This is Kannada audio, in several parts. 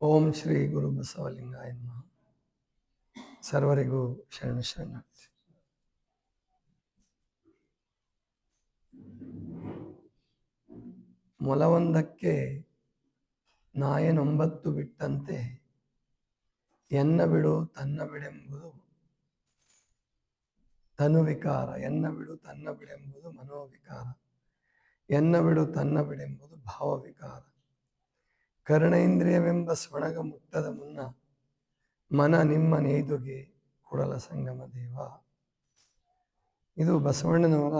ಓಂ ಶ್ರೀ ಗುರು ಬಸವಲಿಂಗಾಯ ನಮಃ. ಸರ್ವರಿಗೂ ಶರಣಾರ್ಥಿ. ಮೊಲವೊಂದಕ್ಕೆ ನಾಯನೊಂಬತ್ತು ಬಿಟ್ಟಂತೆ ಎನ್ನ ಬಿಡು ತನ್ನ ಬಿಡೆಂಬುದು ತನು ವಿಕಾರ, ಎನ್ನ ಬಿಡು ತನ್ನ ಬಿಡೆಂಬುದು ಮನೋವಿಕಾರ, ಎನ್ನ ಬಿಡು ತನ್ನ ಬಿಡೆಂಬುದು ಭಾವವಿಕಾರ. ಕರ್ಣೇಂದ್ರಿಯವೆಂಬ ಸ್ವಣಗ ಮುಟ್ಟದ ಮುನ್ನ ಮನ ನಿಮ್ಮ ನೇದುಗೆ ಕೊಡಲ ಸಂಗಮ ದೇವ. ಇದು ಬಸವಣ್ಣನವರ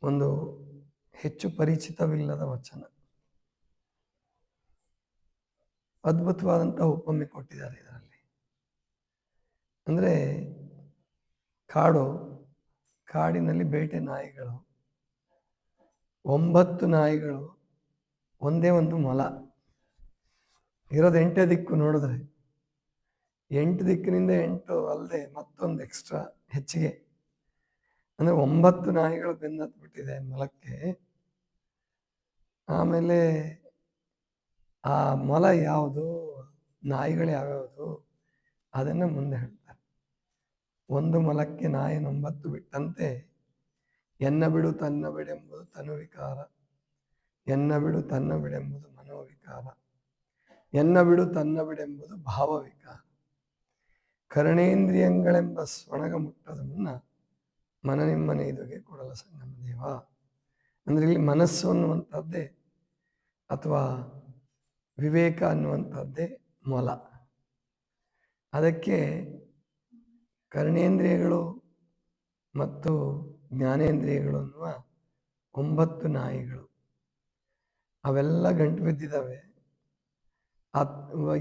ಒಂದು ಹೆಚ್ಚು ಪರಿಚಿತವಿಲ್ಲದ ವಚನ. ಅದ್ಭುತವಾದಂತಹ ಉಪಮೆ ಕೊಟ್ಟಿದ್ದಾರೆ ಇದರಲ್ಲಿ. ಅಂದರೆ ಕಾಡಿನಲ್ಲಿ ಬೇಟೆ ನಾಯಿಗಳು, 9 ನಾಯಿಗಳು, ಒಂದೇ ಒಂದು ಮೊಲ ಇರೋದು 8 ದಿಕ್ಕು. ನೋಡಿದ್ರೆ 8 ದಿಕ್ಕಿನಿಂದ 8 ಅಲ್ಲದೆ ಮತ್ತೊಂದು ಎಕ್ಸ್ಟ್ರಾ ಹೆಚ್ಚಿಗೆ, ಅಂದರೆ 9 ನಾಯಿಗಳು ಬೆನ್ನತ್ಬಿಟ್ಟಿದೆ ಮೊಲಕ್ಕೆ. ಆಮೇಲೆ ಆ ಮೊಲ ಯಾವುದು, ನಾಯಿಗಳು ಯಾವ್ಯಾವುದು ಅದನ್ನು ಮುಂದೆ ಹೇಳ್ತಾರೆ. ಒಂದು ಮೊಲಕ್ಕೆ ನಾಯನೊಂಬತ್ತು ಬಿಟ್ಟಂತೆ ಎನ್ನ ಬಿಡು ತನ್ನ ಬಿಡೆಂಬುದು ತನು ವಿಕಾರ, ಎನ್ನ ಬಿಡು ತನ್ನ ಬಿಡೆಂಬುದು ಮನೋವಿಕಾರ, ಎನ್ನ ಬಿಡು ತನ್ನ ಬಿಡೆಂಬುದು ಭಾವವಿಕಾರ. ಕರ್ಣೇಂದ್ರಿಯಗಳೆಂಬ ಸ್ವಣಗ ಮುಟ್ಟದ ಮುನ್ನ ಮನ ನಿಮ್ಮನೆ ಇದುಗೆ ಕೊಡಲ ಸಂಗಮ ದೇವ. ಅಂದರೆ ಇಲ್ಲಿ ಮನಸ್ಸು ಅನ್ನುವಂಥದ್ದೇ ಅಥವಾ ವಿವೇಕ ಅನ್ನುವಂಥದ್ದೇ ಮೊಲ. ಅದಕ್ಕೆ ಕರ್ಣೇಂದ್ರಿಯಗಳು ಮತ್ತು ಜ್ಞಾನೇಂದ್ರಿಯಗಳು ಅನ್ನುವ 9 ನಾಯಿಗಳು ಅವೆಲ್ಲ ಗಂಟು ಬಿದ್ದಿದ್ದಾವೆ.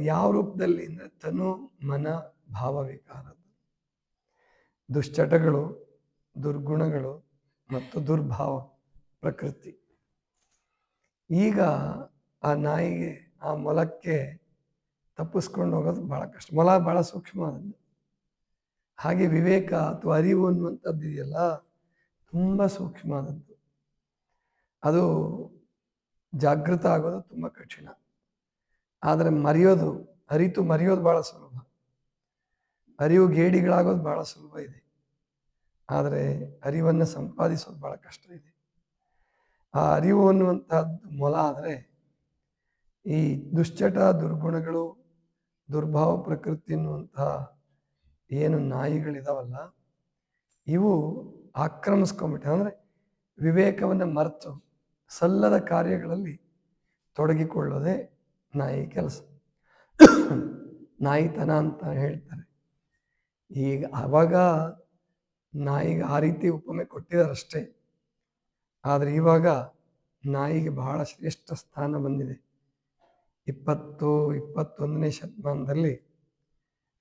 ಯಾವ ರೂಪದಲ್ಲಿ ಅಂದರೆ ತನು ಮನ ಭಾವವಿಕಾರ, ದುಶ್ಚಟಗಳು, ದುರ್ಗುಣಗಳು ಮತ್ತು ದುರ್ಭಾವ ಪ್ರಕೃತಿ. ಈಗ ಆ ನಾಯಿಗೆ, ಆ ಮೊಲಕ್ಕೆ ತಪ್ಪಿಸ್ಕೊಂಡು ಹೋಗೋದು ಭಾಳ ಕಷ್ಟ. ಮೊಲ ಭಾಳ ಸೂಕ್ಷ್ಮವಾದದ್ದು. ಹಾಗೆ ವಿವೇಕ ಅಥವಾ ಅರಿವು ಅನ್ನುವಂಥದ್ದು ಇದೆಯಲ್ಲ, ತುಂಬ ಸೂಕ್ಷ್ಮವಾದದ್ದು. ಅದು ಜಾಗೃತ ಆಗೋದು ತುಂಬ ಕಠಿಣ. ಆದರೆ ಅರಿತು ಮರೆಯೋದು ಭಾಳ ಸುಲಭ. ಅರಿವು ಗೇಡಿಗಳಾಗೋದು ಭಾಳ ಸುಲಭ ಇದೆ. ಆದರೆ ಅರಿವನ್ನು ಸಂಪಾದಿಸೋದು ಭಾಳ ಕಷ್ಟ ಇದೆ. ಆ ಅರಿವು ಅನ್ನುವಂಥದ್ದು ಮೊಲ ಆದರೆ, ಈ ದುಶ್ಚಟ, ದುರ್ಗುಣಗಳು, ದುರ್ಭಾವ ಪ್ರಕೃತಿ ಎನ್ನುವಂತಹ ಏನು ನಾಯಿಗಳಿದಾವಲ್ಲ, ಇವು ಆಕ್ರಮಿಸ್ಕೊಂಡ್ಬಿಟ್ಟೆ. ಅಂದರೆ ವಿವೇಕವನ್ನು ಮರೆತು ಸಲ್ಲದ ಕಾರ್ಯಗಳಲ್ಲಿ ತೊಡಗಿಕೊಳ್ಳೋದೇ ನಾಯಿ ಕೆಲಸ, ನಾಯಿತನ ಅಂತ ಹೇಳ್ತಾರೆ. ಈಗ ಆವಾಗ ನಾಯಿಗೆ ಆ ರೀತಿ ಉಪಮೆ ಕೊಟ್ಟಿದ್ದಾರಷ್ಟೇ. ಆದರೆ ಇವಾಗ ನಾಯಿಗೆ ಬಹಳ ಶ್ರೇಷ್ಠ ಸ್ಥಾನ ಬಂದಿದೆ. 21ನೇ ಶತಮಾನದಲ್ಲಿ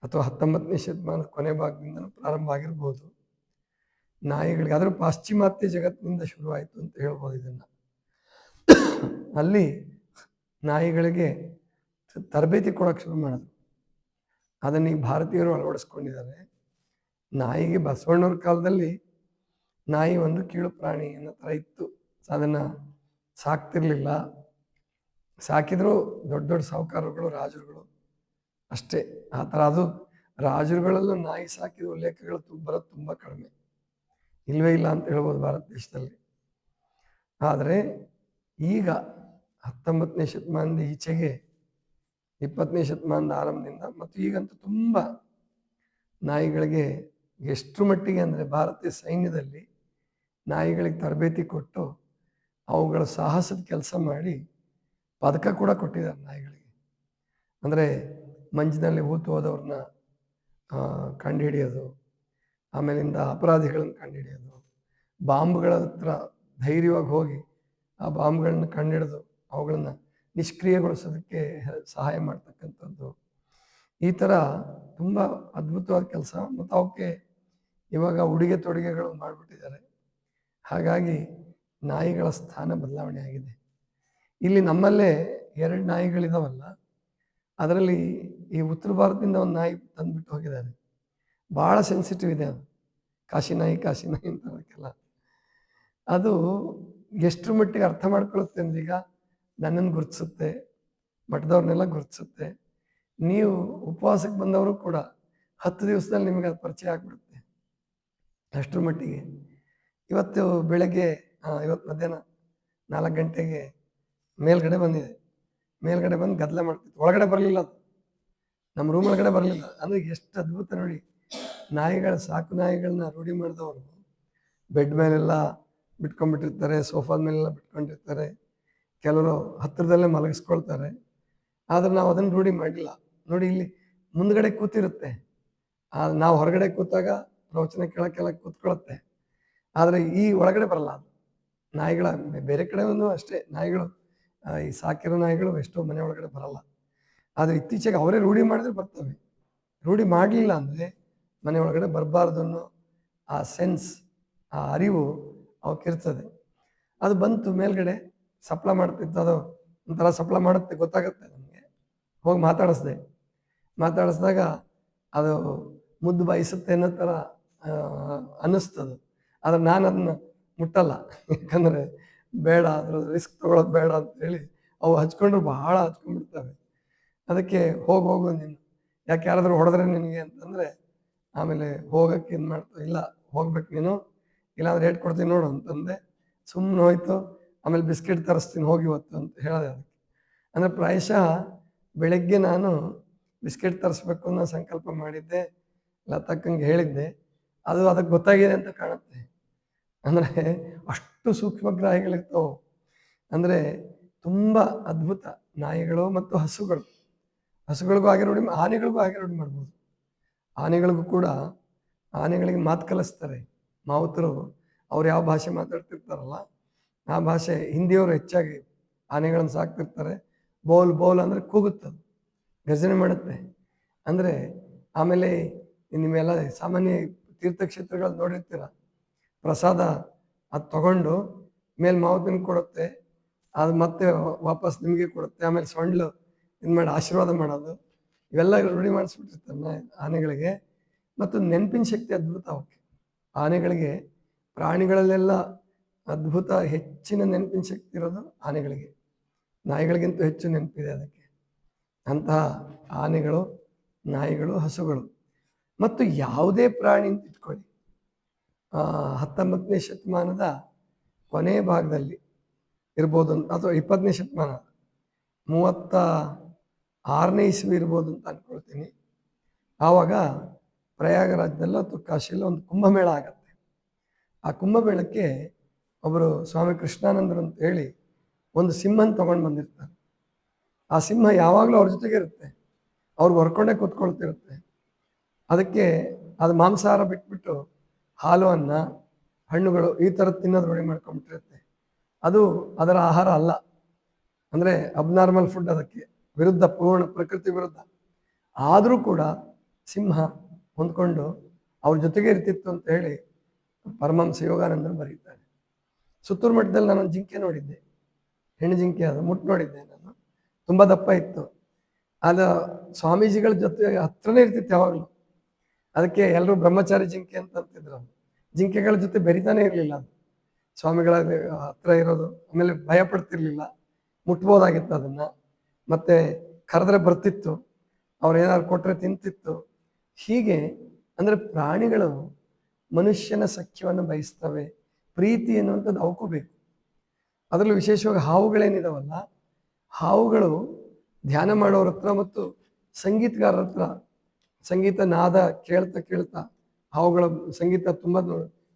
ಅಥವಾ 19ನೇ ಶತಮಾನದ ಕೊನೆ ಭಾಗದಿಂದ ಪ್ರಾರಂಭ ಆಗಿರ್ಬೋದು ನಾಯಿಗಳಿಗೆ. ಆದರೂ ಪಾಶ್ಚಿಮಾತ್ಯ ಜಗತ್ತಿನಿಂದ ಶುರುವಾಯಿತು ಅಂತ ಹೇಳ್ಬೋದು ಇದನ್ನು. ಅಲ್ಲಿ ನಾಯಿಗಳಿಗೆ ತರಬೇತಿ ಕೊಡೋಕೆ ಶುರು ಮಾಡಿದ್ರು. ಅದನ್ನು ಈಗ ಭಾರತೀಯರು ಅಳವಡಿಸ್ಕೊಂಡಿದ್ದಾರೆ. ನಾಯಿಗೆ ಬಸವಣ್ಣವ್ರ ಕಾಲದಲ್ಲಿ ನಾಯಿ ಒಂದು ಕೀಳು ಪ್ರಾಣಿ ಅನ್ನೋ ಥರ ಇತ್ತು. ಅದನ್ನು ಸಾಕ್ತಿರ್ಲಿಲ್ಲ. ಸಾಕಿದ್ರು ದೊಡ್ಡ ದೊಡ್ಡ ಸಾಹುಕಾರಗಳು, ರಾಜರುಗಳು ಅಷ್ಟೇ ಆ ಥರ. ಅದು ರಾಜರುಗಳಲ್ಲೂ ನಾಯಿ ಸಾಕಿದ ಉಲ್ಲೇಖಗಳು ಬರೋದು ತುಂಬ ಕಡಿಮೆ, ಇಲ್ಲವೇ ಇಲ್ಲ ಅಂತ ಹೇಳ್ಬೋದು ಭಾರತ ದೇಶದಲ್ಲಿ. ಆದರೆ ಈಗ 19ನೇ ಶತಮಾನದ ಈಚೆಗೆ, 20ನೇ ಶತಮಾನದ ಆರಂಭದಿಂದ ಮತ್ತು ಈಗಂತೂ ತುಂಬ ನಾಯಿಗಳಿಗೆ ಎಷ್ಟು ಮಟ್ಟಿಗೆ ಅಂದರೆ ಭಾರತೀಯ ಸೈನ್ಯದಲ್ಲಿ ನಾಯಿಗಳಿಗೆ ತರಬೇತಿ ಕೊಟ್ಟು ಅವುಗಳ ಸಾಹಸದ ಕೆಲಸ ಮಾಡಿ ಪದಕ ಕೂಡ ಕೊಟ್ಟಿದ್ದಾರೆ ನಾಯಿಗಳಿಗೆ. ಅಂದರೆ ಮಂಜಿನಲ್ಲಿ ಹೂತು ಹೋದವ್ರನ್ನ ಕಂಡುಹಿಡಿಯೋದು, ಆಮೇಲಿಂದ ಅಪರಾಧಿಗಳನ್ನು ಕಂಡುಹಿಡಿಯೋದು, ಬಾಂಬ್ಗಳ ಹತ್ರ ಧೈರ್ಯವಾಗಿ ಹೋಗಿ ಆ ಬಾಂಬ್ಗಳನ್ನ ಕಂಡುಹಿಡಿದು ಅವುಗಳನ್ನು ನಿಷ್ಕ್ರಿಯಗೊಳಿಸೋದಕ್ಕೆ ಸಹಾಯ ಮಾಡ್ತಕ್ಕಂಥದ್ದು. ಈ ಥರ ತುಂಬ ಅದ್ಭುತವಾದ ಕೆಲಸ. ಮತ್ತು ಅವಕ್ಕೆ ಇವಾಗ ಉಡುಗೆ ತೊಡುಗೆಗಳು ಮಾಡಿಬಿಟ್ಟಿದ್ದಾರೆ. ಹಾಗಾಗಿ ನಾಯಿಗಳ ಸ್ಥಾನ ಬದಲಾವಣೆ ಆಗಿದೆ. ಇಲ್ಲಿ ನಮ್ಮಲ್ಲೇ 2 ನಾಯಿಗಳಿದಾವಲ್ಲ, ಅದರಲ್ಲಿ ಈ ಉತ್ತರ ಭಾರತದಿಂದ ಒಂದು ನಾಯಿ ತಂದುಬಿಟ್ಟು ಹೋಗಿದ್ದಾರೆ. ಭಾಳ ಸೆನ್ಸಿಟಿವ್ ಇದೆ ಅದು. ಕಾಶಿ ನಾಯಿ ಅಂತ ಅದಕ್ಕೆಲ್ಲ. ಅದು ಎಷ್ಟರ ಮಟ್ಟಿಗೆ ಅರ್ಥ ಮಾಡ್ಕೊಳ್ಳುತ್ತೆ ಅಂದ್ರೆ, ಈಗ ನನ್ನನ್ನು ಗುರುತಿಸುತ್ತೆ, ಮಠದವ್ರನ್ನೆಲ್ಲ ಗುರುತಿಸುತ್ತೆ. ನೀವು ಉಪವಾಸಕ್ಕೆ ಬಂದವರು ಕೂಡ 10 ದಿವಸದಲ್ಲಿ ನಿಮಗೆ ಅದು ಪರಿಚಯ ಆಗ್ಬಿಡುತ್ತೆ. ಅಷ್ಟರ ಮಟ್ಟಿಗೆ ಇವತ್ತು ಬೆಳಗ್ಗೆ ಇವತ್ತು ಮಧ್ಯಾಹ್ನ 4 ಗಂಟೆಗೆ ಮೇಲ್ಗಡೆ ಬಂದಿದೆ. ಮೇಲ್ಗಡೆ ಬಂದು ಗದ್ದಲ ಮಾಡ್ತಿತ್ತು. ಒಳಗಡೆ ಬರಲಿಲ್ಲ ಅದು. ನಮ್ಮ ರೂಮ್ ಒಳಗಡೆ ಬರಲಿಲ್ಲ. ಅಂದರೆ ಎಷ್ಟು ಅದ್ಭುತ ನೋಡಿ. ಸಾಕು ನಾಯಿಗಳನ್ನ ರೂಢಿ ಮಾಡಿದವರು ಬೆಡ್ ಮೇಲೆಲ್ಲ ಬಿಟ್ಕೊಂಡ್ಬಿಟ್ಟಿರ್ತಾರೆ, ಸೋಫಾದ ಮೇಲೆಲ್ಲ ಬಿಟ್ಕೊಂಡಿರ್ತಾರೆ, ಕೆಲವರು ಹತ್ತಿರದಲ್ಲೇ ಮಲಗಿಸ್ಕೊಳ್ತಾರೆ. ಆದರೆ ನಾವು ಅದನ್ನು ರೂಢಿ ಮಾಡಿಲ್ಲ. ನೋಡಿ ಇಲ್ಲಿ ಮುಂದ್ಗಡೆ ಕೂತಿರುತ್ತೆ, ನಾವು ಹೊರಗಡೆ ಕೂತಾಗ ಪ್ರವಚನ ಕೇಳೋಕ್ಕೆಲ್ಲ ಕೂತ್ಕೊಳ್ಳುತ್ತೆ. ಆದರೆ ಈ ಒಳಗಡೆ ಬರಲ್ಲ ಅದು. ನಾಯಿಗಳ ಬೇರೆ ಕಡೆಯೂ ಅಷ್ಟೇ, ನಾಯಿಗಳು ಈ ಸಾಕಿರೋ ನಾಯಿಗಳು ಎಷ್ಟೋ ಮನೆ ಒಳಗಡೆ ಬರಲ್ಲ. ಆದರೆ ಇತ್ತೀಚೆಗೆ ಅವರೇ ರೂಢಿ ಮಾಡಿದ್ರೆ ಬರ್ತವೆ. ರೂಢಿ ಮಾಡಲಿಲ್ಲ ಅಂದರೆ ಮನೆ ಒಳಗಡೆ ಬರಬಾರ್ದು ಅನ್ನೋ ಆ ಸೆನ್ಸ್, ಆ ಅರಿವು ಅವಕ್ಕಿರ್ತದೆ. ಅದು ಬಂತು ಮೇಲ್ಗಡೆ ಸಪ್ಲ ಮಾಡ್ತಿತ್ತು. ಅದು ಒಂಥರ ಸಪ್ಲ ಮಾಡುತ್ತೆ, ಗೊತ್ತಾಗುತ್ತೆ ನಮಗೆ. ಹೋಗಿ ಮಾತಾಡಿಸಿದಾಗ ಅದು ಮುದ್ದು ಬಯಸುತ್ತೆ ಅನ್ನೋ ಥರ ಅನ್ನಿಸ್ತದು. ಆದರೆ ನಾನು ಅದನ್ನ ಮುಟ್ಟಲ್ಲ, ಯಾಕಂದರೆ ಬೇಡ, ಅದ್ರ ರಿಸ್ಕ್ ತೊಗೊಳೋದು ಬೇಡ ಅಂತೇಳಿ. ಅವು ಹಚ್ಕೊಂಡ್ರೆ ಬಹಳ ಹಚ್ಕೊಂಡ್ಬಿಡ್ತವೆ. ಅದಕ್ಕೆ ಹೋಗು ನೀನು, ಯಾಕೆ ಯಾರಾದರೂ ಹೊಡೆದ್ರೆ ನಿನಗೆ ಅಂತಂದರೆ ಆಮೇಲೆ ಹೋಗೋಕ್ಕೆ ಇದು ಮಾಡ್ತಾವೆ. ಇಲ್ಲ ಹೋಗ್ಬೇಕು ನೀನು, ಇಲ್ಲಾಂದ್ರೆ ರೇಟ್ ಕೊಡ್ತೀನಿ ನೋಡು ಅಂತಂದೆ. ಸುಮ್ಮನೆ ಹೋಯ್ತು. ಆಮೇಲೆ ಬಿಸ್ಕೆಟ್ ತರಿಸ್ತೀನಿ ಹೋಗಿ ಇವತ್ತು ಅಂತ ಹೇಳಿದೆ ಅದಕ್ಕೆ. ಅಂದರೆ ಪ್ರಾಯಶಃ ಬೆಳಗ್ಗೆ ನಾನು ಬಿಸ್ಕೆಟ್ ತರಿಸ್ಬೇಕು ಅನ್ನೋ ಸಂಕಲ್ಪ ಮಾಡಿದ್ದೆ, ಲತಕ್ಕಂಗೆ ಹೇಳಿದ್ದೆ. ಅದು ಅದಕ್ಕೆ ಗೊತ್ತಾಗಿದೆ ಅಂತ ಕಾಣುತ್ತೆ. ಅಂದರೆ ಅಷ್ಟು ಸೂಕ್ಷ್ಮಗ್ರಾಹಿಗಳಿರ್ತಾವೆ. ಅಂದರೆ ತುಂಬ ಅದ್ಭುತ ನಾಯಿಗಳು ಮತ್ತು ಹಸುಗಳಿಗೂ ಹಾಗೆ ರೂಢಿ, ಆನೆಗಳಿಗೂ ಹಾಗೆ ರೂಢಿ ಮಾಡ್ಬೋದು. ಆನೆಗಳಿಗೂ ಕೂಡ ಆನೆಗಳಿಗೆ ಮಾತು ಕಲಿಸ್ತಾರೆ ಮಾವುತರು. ಅವ್ರು ಯಾವ ಭಾಷೆ ಮಾತಾಡ್ತಿರ್ತಾರಲ್ಲ ಆ ಭಾಷೆ. ಹಿಂದಿಯವರು ಹೆಚ್ಚಾಗಿ ಆನೆಗಳನ್ನು ಸಾಕ್ತಿರ್ತಾರೆ. ಬೋಲ್ ಅಂದರೆ ಕೂಗುತ್ತದು, ಗರ್ಜನೆ ಮಾಡುತ್ತೆ. ಅಂದರೆ ಆಮೇಲೆ ನಿಮ್ಮೆಲ್ಲ ಸಾಮಾನ್ಯ ತೀರ್ಥಕ್ಷೇತ್ರಗಳು ನೋಡಿರ್ತೀರ, ಪ್ರಸಾದ ಅದು ತಗೊಂಡು ಮೇಲೆ ಮಾವುತನಿಗೆ ಕೊಡುತ್ತೆ, ಅದು ಮತ್ತೆ ವಾಪಸ್ ನಿಮಗೆ ಕೊಡುತ್ತೆ. ಆಮೇಲೆ ಸೊಂಡ್ಲು ಇದು ಮಾಡಿ ಆಶೀರ್ವಾದ ಮಾಡೋದು, ಇವೆಲ್ಲ ರೂಢಿ ಮಾಡಿಸ್ಬಿಟ್ಟಿರ್ತಾರೆ ಆನೆಗಳಿಗೆ. ಮತ್ತು ನೆನಪಿನ ಶಕ್ತಿ ಅದ್ಭುತ ಅವಕ್ಕೆ. ಆನೆಗಳಿಗೆ ಪ್ರಾಣಿಗಳಲ್ಲೆಲ್ಲ ಅದ್ಭುತ ಹೆಚ್ಚಿನ ನೆನಪಿನ ಶಕ್ತಿ ಇರೋದು ಆನೆಗಳಿಗೆ. ನಾಯಿಗಳಿಗಿಂತ ಹೆಚ್ಚು ನೆನಪಿದೆ ಅದಕ್ಕೆ. ಅಂತಹ ಆನೆಗಳು, ನಾಯಿಗಳು, ಹಸುಗಳು. ಮತ್ತು ಯಾವುದೇ ಪ್ರಾಣಿ ಅಂತ ಇಟ್ಕೊಳ್ಳಿ, 19ನೇ ಶತಮಾನದ ಕೊನೆಯ ಭಾಗದಲ್ಲಿ ಇರ್ಬೋದು ಅಥವಾ 20ನೇ ಶತಮಾನ 36ನೇ ಇಸ್ವಿ ಇರ್ಬೋದು ಅಂತ ಅಂದ್ಕೊಳ್ತೀನಿ. ಆವಾಗ ಪ್ರಯಾಗರಾಜ್ದಲ್ಲೋ ಅಥವಾ ಕಾಶಿಯಲ್ಲೋ ಒಂದು ಕುಂಭಮೇಳ ಆಗತ್ತೆ. ಆ ಕುಂಭಮೇಳಕ್ಕೆ ಒಬ್ಬರು ಸ್ವಾಮಿ ಕೃಷ್ಣಾನಂದರು ಅಂತ ಹೇಳಿ ಒಂದು ಸಿಂಹನ ತೊಗೊಂಡು ಬಂದಿರ್ತಾರೆ. ಆ ಸಿಂಹ ಯಾವಾಗಲೂ ಅವ್ರ ಜೊತೆಗೆ ಇರುತ್ತೆ, ಅವ್ರಿಗೆ ಹೊರ್ಕೊಂಡೇ ಕೂತ್ಕೊಳ್ತಿರುತ್ತೆ. ಅದಕ್ಕೆ ಅದು ಮಾಂಸಾಹಾರ ಬಿಟ್ಬಿಟ್ಟು ಹಾಲು, ಅನ್ನ, ಹಣ್ಣುಗಳು ಈ ಥರ ತಿನ್ನೋದು ರೂಢಿ ಮಾಡ್ಕೊಂಡ್ಬಿಟ್ಟಿರುತ್ತೆ. ಅದು ಅದರ ಆಹಾರ ಅಲ್ಲ, ಅಂದರೆ ಅಬ್ನಾರ್ಮಲ್ ಫುಡ್, ಅದಕ್ಕೆ ವಿರುದ್ಧ, ಪೂರ್ಣ ಪ್ರಕೃತಿ ವಿರುದ್ಧ. ಆದರೂ ಕೂಡ ಸಿಂಹ ಹೊಂದ್ಕೊಂಡು ಅವ್ರ ಜೊತೆಗೆ ಇರ್ತಿತ್ತು ಅಂತ ಹೇಳಿ ಪರಮಹಂಸ ಯೋಗಾನಂದರು ಬರೀತಾರೆ. ಸುತ್ತೂರು ಮಠದಲ್ಲಿ ನಾನೊಂದು ಜಿಂಕೆ ನೋಡಿದ್ದೆ, ಹೆಣ್ಣು ಜಿಂಕೆ. ಅದು ಮುಟ್ಟು ನೋಡಿದ್ದೆ ನಾನು, ತುಂಬ ದಪ್ಪ ಇತ್ತು. ಅದು ಸ್ವಾಮೀಜಿಗಳ ಜೊತೆ ಹತ್ರನೇ ಇರ್ತಿತ್ತು ಯಾವಾಗಲೂ. ಅದಕ್ಕೆ ಎಲ್ಲರೂ ಬ್ರಹ್ಮಚಾರಿ ಜಿಂಕೆ ಅಂತ ಅಂತಿದ್ರು. ಅದು ಜಿಂಕೆಗಳ ಜೊತೆ ಬೆರಿತಾನೆ ಇರಲಿಲ್ಲ ಅದು, ಸ್ವಾಮಿಗಳ ಹತ್ರ ಇರೋದು. ಆಮೇಲೆ ಭಯ ಪಡ್ತಿರ್ಲಿಲ್ಲ, ಮುಟ್ಬೋದಾಗಿತ್ತು ಅದನ್ನು. ಮತ್ತು ಕರೆದ್ರೆ ಬರ್ತಿತ್ತು, ಅವ್ರು ಏನಾದ್ರು ಕೊಟ್ಟರೆ ತಿಂತಿತ್ತು. ಹೀಗೆ ಅಂದರೆ ಪ್ರಾಣಿಗಳು ಮನುಷ್ಯನ ಸಖ್ಯವನ್ನು ಬಯಸ್ತವೆ. ಪ್ರೀತಿ ಎನ್ನುವಂಥದ್ದು ಅವಕ್ಕೂ ಬೇಕು. ಅದರಲ್ಲೂ ವಿಶೇಷವಾಗಿ ಹಾವುಗಳೇನಿದಾವಲ್ಲ, ಹಾವುಗಳು ಧ್ಯಾನ ಮಾಡೋರ ಹತ್ರ ಮತ್ತು ಸಂಗೀತಗಾರರ ಹತ್ರ ಸಂಗೀತ ನಾದ ಕೇಳ್ತಾ ಹಾವುಗಳ ಸಂಗೀತ ತುಂಬ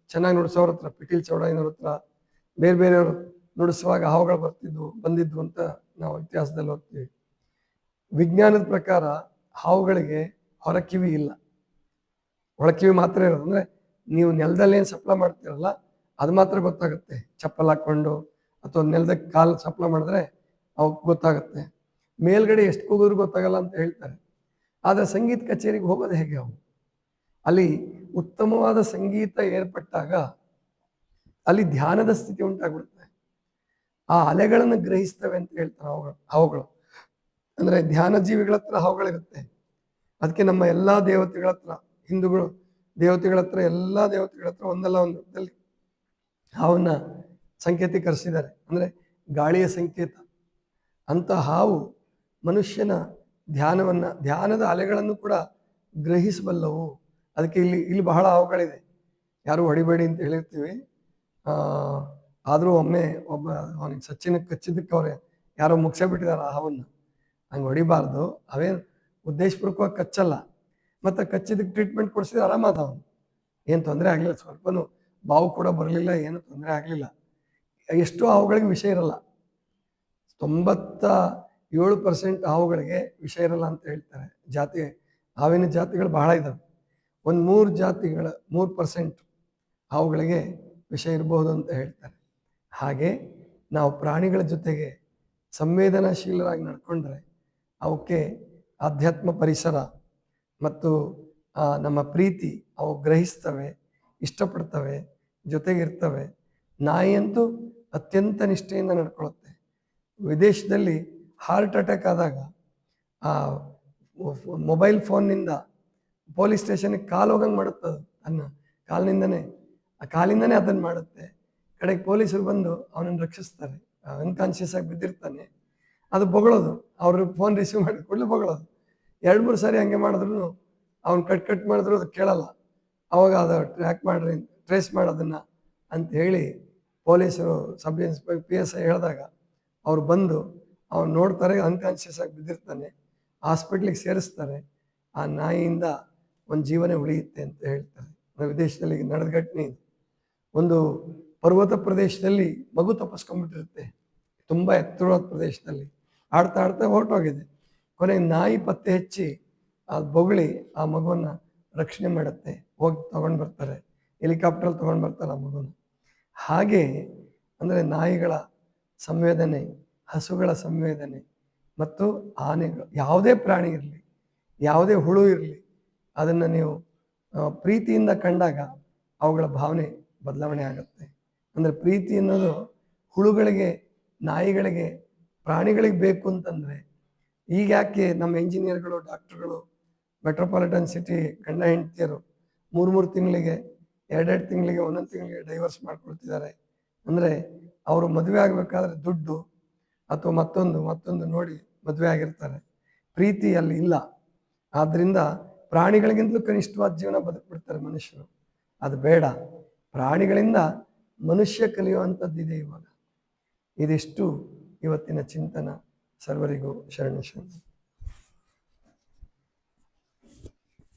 ಚೆನ್ನಾಗಿ ನುಡಿಸೋರ ಹತ್ರ, ಪಿಟೀಲ್ ಚೌಡಯ್ಯನವ್ರ ಹತ್ರ, ಬೇರೆಯವರು ನುಡಿಸುವಾಗ ಹಾವುಗಳು ಬಂದಿದ್ವು ಅಂತ ನಾವು ಇತಿಹಾಸದಲ್ಲಿ ಓದ್ತೀವಿ. ವಿಜ್ಞಾನದ ಪ್ರಕಾರ ಹಾವುಗಳಿಗೆ ಹೊರಕಿವಿ ಇಲ್ಲ, ಒಳಕಿವಿ ಮಾತ್ರ ಇರೋದು. ಅಂದರೆ ನೀವು ನೆಲದಲ್ಲಿ ಏನು ಸಪ್ಲ ಮಾಡ್ತೀರಲ್ಲ ಅದು ಮಾತ್ರ ಗೊತ್ತಾಗುತ್ತೆ. ಚಪ್ಪಲ್ ಹಾಕ್ಕೊಂಡು ಅಥವಾ ನೆಲದಕ್ಕೆ ಕಾಲು ಸಪ್ಲ ಮಾಡಿದ್ರೆ ಅವಕ್ಕೆ ಗೊತ್ತಾಗುತ್ತೆ. ಮೇಲ್ಗಡೆ ಎಷ್ಟು ಕೂಗಿದ್ರು ಗೊತ್ತಾಗಲ್ಲ ಅಂತ ಹೇಳ್ತಾರೆ. ಆದರೆ ಸಂಗೀತ ಕಚೇರಿಗೆ ಹೋಗೋದು ಹೇಗೆ? ಅವು ಅಲ್ಲಿ ಉತ್ತಮವಾದ ಸಂಗೀತ ಏರ್ಪಟ್ಟಾಗ ಅಲ್ಲಿ ಧ್ಯಾನದ ಸ್ಥಿತಿ ಉಂಟಾಗ್ಬಿಡುತ್ತೆ. ಆ ಅಲೆಗಳನ್ನು ಗ್ರಹಿಸ್ತವೆ ಅಂತ ಹೇಳ್ತಾರೆ ಹಾವುಗಳು. ಅಂದರೆ ಧ್ಯಾನ ಜೀವಿಗಳ ಹತ್ರ ಹಾವುಗಳಿರುತ್ತೆ. ಅದಕ್ಕೆ ನಮ್ಮ ಎಲ್ಲ ದೇವತೆಗಳ ಹತ್ರ, ಹಿಂದೂಗಳು ದೇವತೆಗಳ ಹತ್ರ, ಎಲ್ಲ ದೇವತೆಗಳ ಹತ್ರ ಒಂದಲ್ಲ ಒಂದು ರೂಪದಲ್ಲಿ ಹಾವನ್ನ ಸಂಕೇತೀಕರಿಸಿದ್ದಾರೆ. ಅಂದರೆ ಗಾಳಿಯ ಸಂಕೇತ ಅಂತ ಹಾವು ಮನುಷ್ಯನ ಧ್ಯಾನದ ಅಲೆಗಳನ್ನು ಕೂಡ ಗ್ರಹಿಸಬಲ್ಲವು. ಅದಕ್ಕೆ ಇಲ್ಲಿ ಬಹಳ ಹಾವುಗಳಿದೆ. ಯಾರು ಹೊಡಿಬೇಡಿ ಅಂತ ಹೇಳಿರ್ತೀವಿ. ಆದರೂ ಒಮ್ಮೆ ಅವನಿಗೆ ಸಚಿನಕ್ಕೆ ಕಚ್ಚಿದ್ದಕ್ಕೆ ಅವ್ರೆ ಯಾರೋ ಮುಗಿಸೇ ಬಿಟ್ಟಿದ್ದಾರೆ ಆ ಹಾವನ್ನು. ಹಂಗೆ ಹೊಡಿಬಾರ್ದು. ಅವೇನು ಉದ್ದೇಶಪೂರ್ವಕವಾಗಿ ಕಚ್ಚಲ್ಲ. ಮತ್ತು ಕಚ್ಚಿದ್ದಕ್ಕೆ ಟ್ರೀಟ್ಮೆಂಟ್ ಕೊಡಿಸಿದ್ರೆ ಆರಾಮಾದ ಅವನು, ಏನು ತೊಂದರೆ ಆಗಲಿಲ್ಲ. ಸ್ವಲ್ಪನೂ ಬಾವು ಕೂಡ ಬರಲಿಲ್ಲ, ಏನು ತೊಂದರೆ ಆಗಲಿಲ್ಲ. ಎಷ್ಟೋ ಹಾವುಗಳಿಗೆ ವಿಷ ಇರಲ್ಲ. 97% ಹಾವುಗಳಿಗೆ ವಿಷ ಇರಲ್ಲ ಅಂತ ಹೇಳ್ತಾರೆ. ಹಾವಿನ ಜಾತಿಗಳು ಬಹಳ ಇದ್ದಾವೆ. ಒಂದು 3% ಹಾವುಗಳಿಗೆ ವಿಷ ಇರಬಹುದು ಅಂತ ಹೇಳ್ತಾರೆ. ಹಾಗೆ ನಾವು ಪ್ರಾಣಿಗಳ ಜೊತೆಗೆ ಸಂವೇದನಾಶೀಲರಾಗಿ ನಡ್ಕೊಂಡ್ರೆ ಅವಕ್ಕೆ ಆಧ್ಯಾತ್ಮ ಪರಿಸರ ಮತ್ತು ನಮ್ಮ ಪ್ರೀತಿ ಅವು ಗ್ರಹಿಸ್ತವೆ, ಇಷ್ಟಪಡ್ತವೆ, ಜೊತೆಗಿರ್ತವೆ. ನಾಯಿಯಂತೂ ಅತ್ಯಂತ ನಿಷ್ಠೆಯಿಂದ ನಡ್ಕೊಳ್ಳುತ್ತೆ. ವಿದೇಶದಲ್ಲಿ ಹಾರ್ಟ್ ಅಟ್ಯಾಕ್ ಆದಾಗ ಮೊಬೈಲ್ ಫೋನ್ನಿಂದ ಪೊಲೀಸ್ ಸ್ಟೇಷನ್ಗೆ ಕಾಲು ಹೋಗಂಗೆ ಮಾಡುತ್ತೆ. ಅದು ತನ್ನ ಕಾಲಿಂದನೇ ಅದನ್ನು ಮಾಡುತ್ತೆ. ಕಡೆಗೆ ಪೊಲೀಸರು ಬಂದು ಅವನನ್ನು ರಕ್ಷಿಸ್ತಾರೆ. ಅನ್ಕಾನ್ಷಿಯಸ್ ಆಗಿ ಬಿದ್ದಿರ್ತಾನೆ. ಅದು ಬೊಗಳೋದು, ಅವ್ರ ಫೋನ್ ರಿಸೀವ್ ಮಾಡಿದ ಕೂಡಲೇ ಬೊಗಳೋದು. 2-3 ಸಾರಿ ಹಂಗೆ ಮಾಡಿದ್ರು ಅವ್ನು ಕಟ್ ಮಾಡಿದ್ರು ಅದು ಕೇಳಲ್ಲ. ಅವಾಗ ಅದು ಟ್ರೇಸ್ ಮಾಡೋದನ್ನು ಅಂತ ಹೇಳಿ ಪೊಲೀಸರು ಸಬ್ ಇನ್ಸ್ಪೆಕ್ಟರ್ PSI ಹೇಳಿದಾಗ ಅವ್ರು ಬಂದು ಅವ್ನು ನೋಡ್ತಾರೆ, ಅನ್ಕಾನ್ಷಿಯಸ್ ಆಗಿ ಬಿದ್ದಿರ್ತಾನೆ. ಹಾಸ್ಪಿಟ್ಲಿಗೆ ಸೇರಿಸ್ತಾರೆ. ಆ ನಾಯಿಯಿಂದ ಒಂದು ಜೀವನೇ ಉಳಿಯುತ್ತೆ ಅಂತ ಹೇಳ್ತಾರೆ. ವಿದೇಶದಲ್ಲಿ ನಡೆದ ಘಟನೆ ಇದು. ಒಂದು ಪರ್ವತ ಪ್ರದೇಶದಲ್ಲಿ ಮಗು ತಪ್ಪಿಸ್ಕೊಂಡ್ಬಿಟ್ಟಿರುತ್ತೆ, ತುಂಬ ಎತ್ತರವಾದ ಪ್ರದೇಶದಲ್ಲಿ. ಆಡ್ತಾ ಹೊರಟೋಗಿದೆ. ಕೊನೆಗೆ ನಾಯಿ ಪತ್ತೆ ಹಚ್ಚಿ ಅದು ಬೊಗಳಿ ಆ ಮಗುವನ್ನು ರಕ್ಷಣೆ ಮಾಡುತ್ತೆ. ಹೋಗಿ ತೊಗೊಂಡು ಬರ್ತಾರೆ, ಹೆಲಿಕಾಪ್ಟ್ರಲ್ಲಿ ತೊಗೊಂಡು ಬರ್ತಾರೆ ಆ ಮಗುನ. ಹಾಗೆ ಅಂದರೆ ನಾಯಿಗಳ ಸಂವೇದನೆ, ಹಸುಗಳ ಸಂವೇದನೆ ಮತ್ತು ಆನೆಗಳು, ಯಾವುದೇ ಪ್ರಾಣಿ ಇರಲಿ, ಯಾವುದೇ ಹುಳು ಇರಲಿ, ಅದನ್ನು ನೀವು ಪ್ರೀತಿಯಿಂದ ಕಂಡಾಗ ಅವುಗಳ ಭಾವನೆ ಬದಲಾವಣೆ ಆಗುತ್ತೆ. ಅಂದರೆ ಪ್ರೀತಿ ಅನ್ನೋದು ಹುಳುಗಳಿಗೆ, ನಾಯಿಗಳಿಗೆ, ಪ್ರಾಣಿಗಳಿಗೆ ಬೇಕು ಅಂತಂದರೆ ಈಗ ಯಾಕೆ ನಮ್ಮ ಇಂಜಿನಿಯರ್ಗಳು, ಡಾಕ್ಟ್ರುಗಳು, ಮೆಟ್ರೋಪಾಲಿಟನ್ ಸಿಟಿ ಗಂಡ ಹೆಂಡತಿಯರು 3 ತಿಂಗಳಿಗೆ, 2 ತಿಂಗಳಿಗೆ, 1 ತಿಂಗಳಿಗೆ ಡೈವರ್ಸ್ ಮಾಡ್ಕೊಳ್ತಿದ್ದಾರೆ. ಅಂದರೆ ಅವರು ಮದುವೆ ಆಗಬೇಕಾದ್ರೆ ದುಡ್ಡು ಅಥವಾ ಮತ್ತೊಂದು ನೋಡಿ ಮದುವೆ ಆಗಿರ್ತಾರೆ. ಪ್ರೀತಿ ಅಲ್ಲಿ ಇಲ್ಲ. ಆದ್ದರಿಂದ ಪ್ರಾಣಿಗಳಿಗಿಂತಲೂ ಕನಿಷ್ಠವಾದ ಜೀವನ ಬದುಕ್ಬಿಡ್ತಾರೆ ಮನುಷ್ಯರು. ಅದು ಬೇಡ. ಪ್ರಾಣಿಗಳಿಂದ ಮನುಷ್ಯ ಕಲಿಯುವಂಥದ್ದಿದೆ ಇವಾಗ. ಇದಿಷ್ಟು ಇವತ್ತಿನ ಚಿಂತನ. ಸರ್ವರಿಗೂ ಶರಣ.